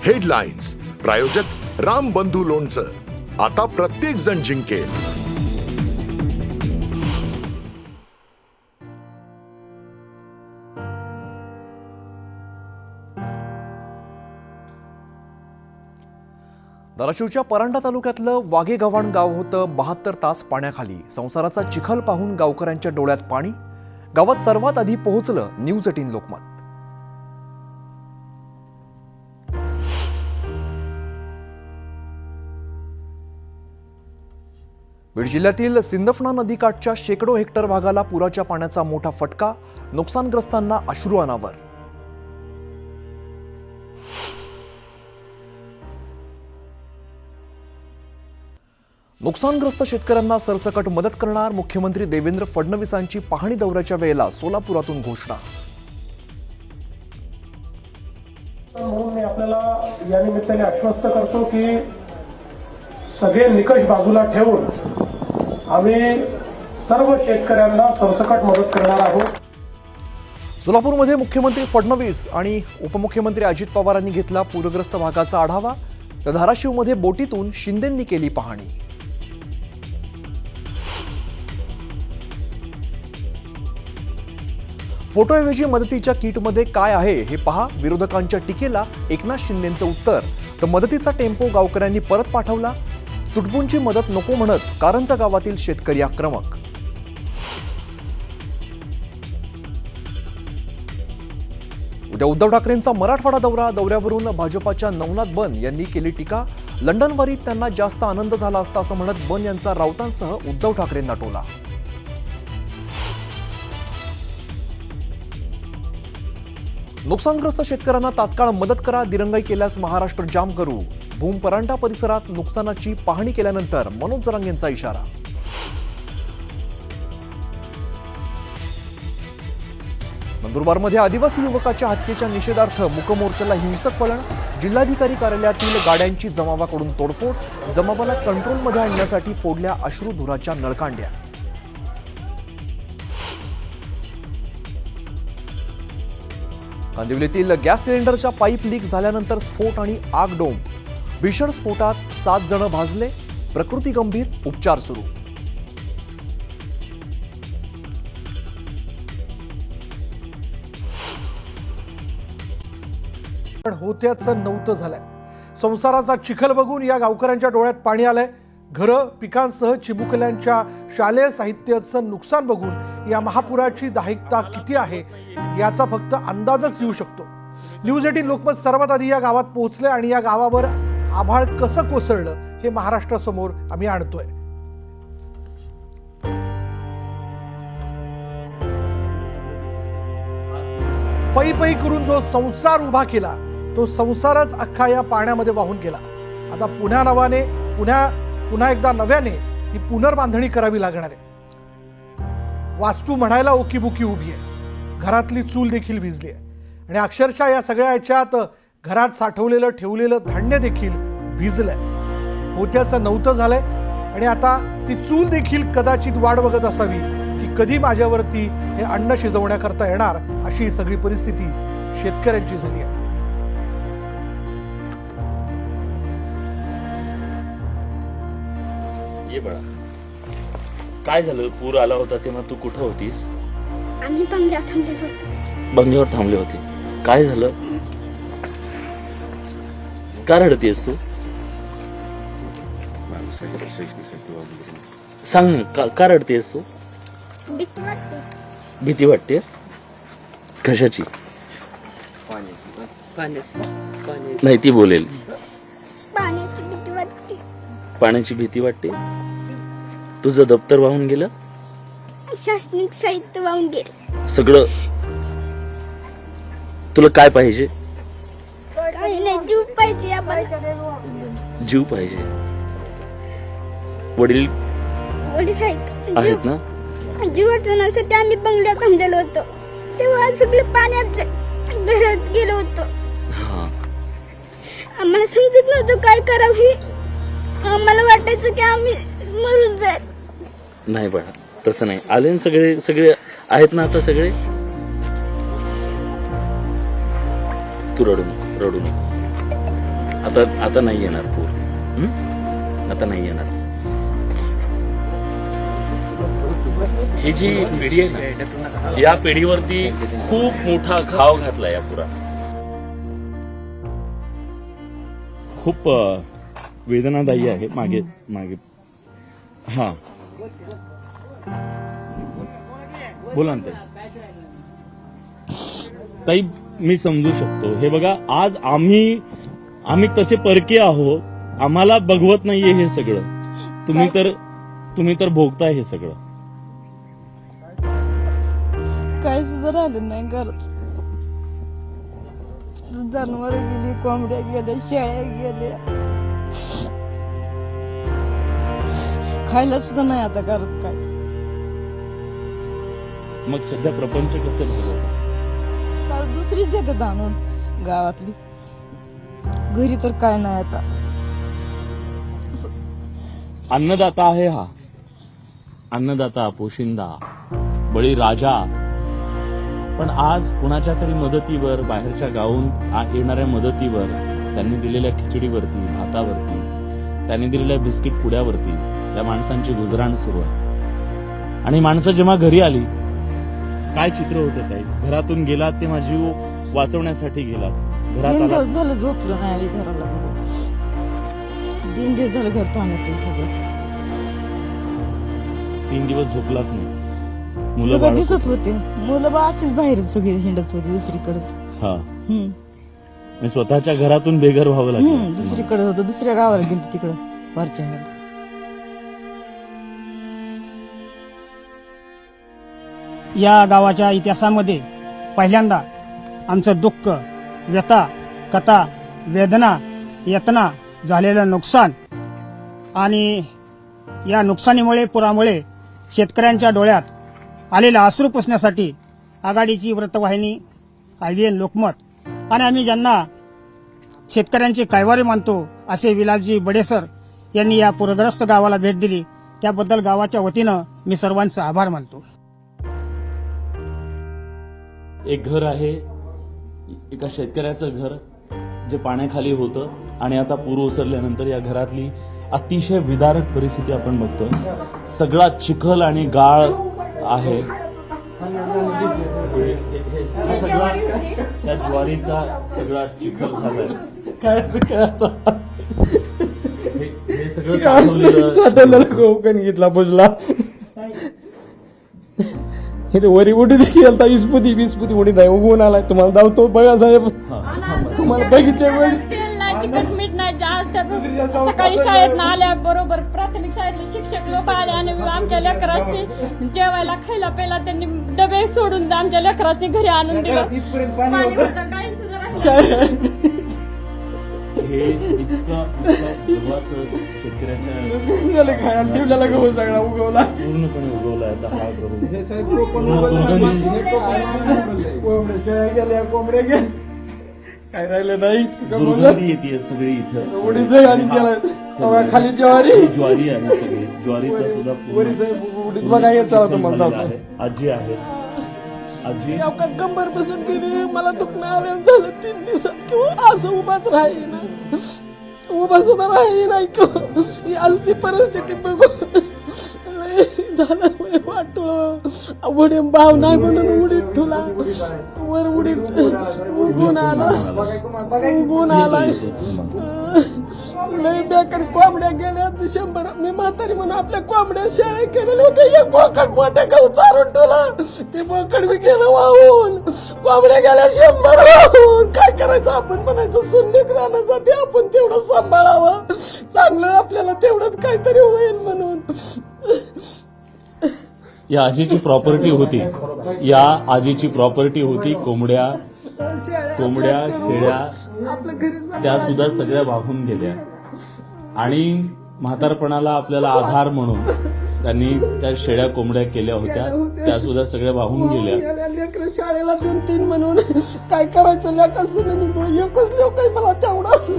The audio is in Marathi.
हेडलाईन्स प्रायोजक राम बंधू लोणचं. आता प्रत्येक जण जिंकेल. धाराशिवच्या परांडा तालुक्यातलं वाघेगव्हाण गाव होतं 72 तास पाण्याखाली. संसाराचा चिखल पाहून गावकऱ्यांच्या डोळ्यात पाणी. गावात सर्वात आधी पोहोचलं न्यूज 18 लोकमत. बीड जिल्ह्यातील सिंदफणा नदीकाठच्या शेकडो हेक्टर भागाला पुराच्या पाण्याचा मोठा फटका. नुकसानग्रस्तांना अश्रू अनावर. नुकसानग्रस्त शेतकऱ्यांना सरसकट मदत करणार मुख्यमंत्री देवेंद्र फडणवीसांची पाहणी दौऱ्याच्या वेळेला सोलापुरातून घोषणा. म्हणून मी आपल्याला या निमित्ताने आश्वस्त करतो की सगळे निकष बाजूला ठेवून आम्ही सर्व शेतकऱ्यांना सरसकट मदत करणार आहोत. सोलापूरमध्ये मुख्यमंत्री फडणवीस आणि उपमुख्यमंत्री अजित पवारांनी घेतला पूरग्रस्त भागाचा आढावा. तर धाराशिवमध्ये बोटीतून शिंदेंनी केली पाहणी. फोटोऐवजी मदतीच्या किटमध्ये काय आहे हे पहा. विरोधकांच्या टीकेला एकनाथ शिंदेंचं उत्तर. तर मदतीचा टेम्पो गावकऱ्यांनी परत पाठवला. तुटपुंची मदत नको म्हणत कारंजा गावातील शेतकरी आक्रमक. उद्या उद्धव ठाकरेंचा मराठवाडा दौरा. दौऱ्यावरून भाजपाच्या नवनाथ बन यांनी केली टीका. लंडनवारीत त्यांना जास्त आनंद झाला असता असं म्हणत बन यांचा राऊतांसह उद्धव ठाकरेंना टोला. नुकसानग्रस्त शेतकऱ्यांना तात्काळ मदत करा. दिरंगाई केल्यास महाराष्ट्र जाम करू. भूम परांडा परिसरात नुकसानाची पाहणी केल्यानंतर मनोज जरांगेंचा इशारा. नंदुरबारमध्ये आदिवासी युवकाच्या हत्येच्या निषेधार्थ मूकमोर्चाला हिंसक वळण. जिल्हाधिकारी कार्यालयातील गाड्यांची जमावाकडून तोडफोड. जमावाला कंट्रोलमध्ये आणण्यासाठी फोडल्या अश्रुधुराच्या नळकांड्या. कांदिवलीतील गॅस सिलेंडरच्या पाईप लीक झाल्यानंतर स्फोट आणि आगडोंब. भीषण स्फोटात 7 जण भाजले. प्रकृती गंभीर, उपचार सुरू. पण होत्याचं नव्हतं झालंय. संसाराचा चिखल बघून या गावकऱ्यांच्या डोळ्यात पाणी आलंय. घरं, पिकांसह चिमुकल्यांच्या शालेय साहित्याचं नुकसान बघून या महापुराची दाहिकता किती आहे याचा फक्त अंदाजच येऊ शकतो. न्यूज 18 लोकमत सर्वात आधी या गावात पोहोचले आणि या गावावर आभाळ कसं कोसळलं हे महाराष्ट्रासमोर आम्ही आणतोय. पै पै करून जो संसार उभा केला तो संसारच अख्खा या पाण्यामध्ये वाहून गेला. आता पुन्हा एकदा नव्याने ही पुनर्बांधणी करावी लागणार आहे. वास्तू म्हणायला ओकीबुकी उभी आहे. घरातली चूल देखील भिजली आहे आणि अक्षरशः या सगळ्या याच्यात घरात साठवलेलं ठेवलेलं धान्य देखील भिजलंय. होत्याचं नव्हतं झालंय आणि आता ती चूल देखील कदाचित वाट बघत असावी की कधी माझ्यावरती हे अन्न शिजवण्याकरता येणार. अशी सगळी परिस्थिती शेतकऱ्यांची झाली आहे. ये बळा, काय झालं? पूर आला होता तेव्हा तू कुठं होतीस? आम्ही बंगल्यावर थांबले होतो. बंगल्यावर थांबले होते. काय झालं? का रडतेस तू? सांग ना, का रडतेस तू? भीती वाटते. भीती वाटते? कशाची? नाही, ती बोलेल. पाण्याची भीती वाटते. पाण्याची भीती वाटते. तुझं दप्तर वाहून गेलं? शैक्षणिक साहित्य वाहून गेलं. सगळं? तुला काय पाहिजे? काही नाही, जीव पाहिजे आम्हाला. जीव पाहिजे. वडील आहेत ना? जीव वाचवण्यासाठी आम्ही बंगल्यात थांबलेलो होतो. तेव्हा सगळं पाण्यात घरात गेलो होतो. आम्हाला समजत नव्हतं काय करावं. आम्हाला वाटायचं की आम्ही मरून जाईल. नाही बाळा, तसं नाही. आले ना सगळे आहेत ना आता सगळे. तू रडू नको. आता नाही येणार पूर. आता नाही येणार. ही जी पिढी आहे ना, या पिढीवरती खूप मोठा घाव घातला या पुरात. खूप वेदनादायी आहे. मागे मागे हा बोला ना ताई, मी समजू शकतो. हे बघा, आज आम्ही तसे परके आहोत, आम्हाला बघवत नाहीये हे सगळं. तुम्ही तर भोगताय हे सगळं. काय सुद्धा राहिलं नाही घरात. जनावर गेली, कोंबड्या गेल्या, शेळ्या गेल्या, खायला सुद्धा नाही आता घरात काय. मग सध्या प्रपंच कसं बघवता? दुसरीच देतात आणून गावातली. घरी तर काय नाही आता. अन्नदाता आहे हा. अन्नदाता, पोशिंदा, बळीराजा. पण आज कुणाच्या तरी मदतीवर, बाहेरच्या गावून येणाऱ्या मदतीवर, त्यांनी दिलेल्या खिचडीवरती, भातावरती, त्यांनी दिलेल्या बिस्किट पुड्यावरती त्या माणसांची गुजराण सुरू आहे. आणि माणसं जेव्हा घरी आली, काय चित्र होतं ताई? घरातून गेलात तेव्हा जीव वाचवण्यासाठी गेलात, घरात 3 आलात. दिवस झालं झोपलो नाही आम्ही घराला. 3 दिवस झालं घर पाण्यात सगळं. 3 दिवस झोपलाच नाही. मुलं सगळं बाळ दिसत होते. मुलं बा अशीच बाहेर सगळी हिंडत होती दुसरीकडेच. हा, मी स्वतःच्या घरातून बेघर व्हावं लागलं. दुसरीकडे होतं, दुसऱ्या गावाला गेलो तिकडं वरच्या ह्याला. या गावाच्या इतिहासामध्ये पहिल्यांदा आमचं दुःख, व्यथा, कथा, वेदना, यातना, झालेलं नुकसान आणि या नुकसानीमुळे, पुरामुळे शेतकऱ्यांच्या डोळ्यात आलेलं अश्रू पुसण्यासाठी आघाडीची व्रतवाहिनी, IVN लोकमत आणि आम्ही ज्यांना शेतकऱ्यांची कायवारी मानतो असे विलासजी बडेसर यांनी या पूरग्रस्त गावाला भेट दिली. त्याबद्दल गावाच्या वतीनं मी सर्वांचे आभार मानतो. एक घर आहे, एका शेतकऱ्याचं घर, जे पाण्याखाली होतं आणि आता पूर ओसरल्यानंतर या घरातली अतिशय विदारक परिस्थिती आपण बघतोय. सगळा चिखल आणि गाळ आहे. त्या ज्वारीचा सगळा चिखल झालाय. हे सगळं साठवलेलं घेतला बुजला. इथे वरी उडी देखील आता विस्पुती उडी नाही उगवून आलाय. तुम्हाला धावतो बघा साहेब, तुम्हाला बघितले तिखट मीठ नाही जास्त. सकाळी शाळेत आल्या बरोबर प्राथमिक शाळेतले शिक्षक लोक आले आणि आमच्या लेकरांनी जेवायला खायला प्यायला त्यांनी डबे सोडून आमच्या लेकरांनी घरी आणून दिलं. पाणी होतं, काही सुद्धा राहिलं. हे इतकं शेतकऱ्याच्या जीवनाला गहू सगळा उगवला, पूर्णपणे उगवला आहे. हा शेळ्या गेल्या, कोंबड्या गेल्या, काय राहिलं नाही. दुर्गंधी येते सगळी इथं. उडीद आणि गेला खाली ज्वारी ज्वारी आहे सगळी. ज्वारीचा सुद्धा उडीद बघा येतं तुम्हाला. आजी आहे. आजी कंबर बसून गेली. मला दुखणं आराम झालं 3 दिवसात. किंवा असं उभाच राहील, उभा सुद्धा राहील नाही. किंवा आज ती परिस्थिती बघून झालं वाटलं. उडी भाव नाही म्हणून उडीत तुला वर उडीत उगून आलाय. लय बेकार कोंबड्या गेल्या 100. मी म्हातारी म्हणून आपल्या कोंबड्या शाळे केलेल्या होत्या. एक बोकड मोठ्या गाव चारून ठेवला. ते बोकड बी गेलं वाहून. कोंबड्या गेल्या 100 वाहून. काय करायचं आपण म्हणायचं शून्य राहण्यासाठी आपण तेवढं सांभाळावं. चांगलं आपल्याला तेवढंच काहीतरी होईल म्हणून. या आजीची प्रॉपर्टी होती. या आजीची प्रॉपर्टी होती. कोंबड्या, शेळ्या, त्या सुद्धा सगळ्या वाहून गेल्या. आणि म्हातारपणाला आपल्याला आधार म्हणून त्यांनी त्या शेळ्या कोंबड्या केल्या होत्या. त्या सुद्धा सगळ्या वाहून गेल्या. लेकरं शाळेला 2-3 म्हणून काय करायचं. लेकरं एकच लोक मला तेवढाच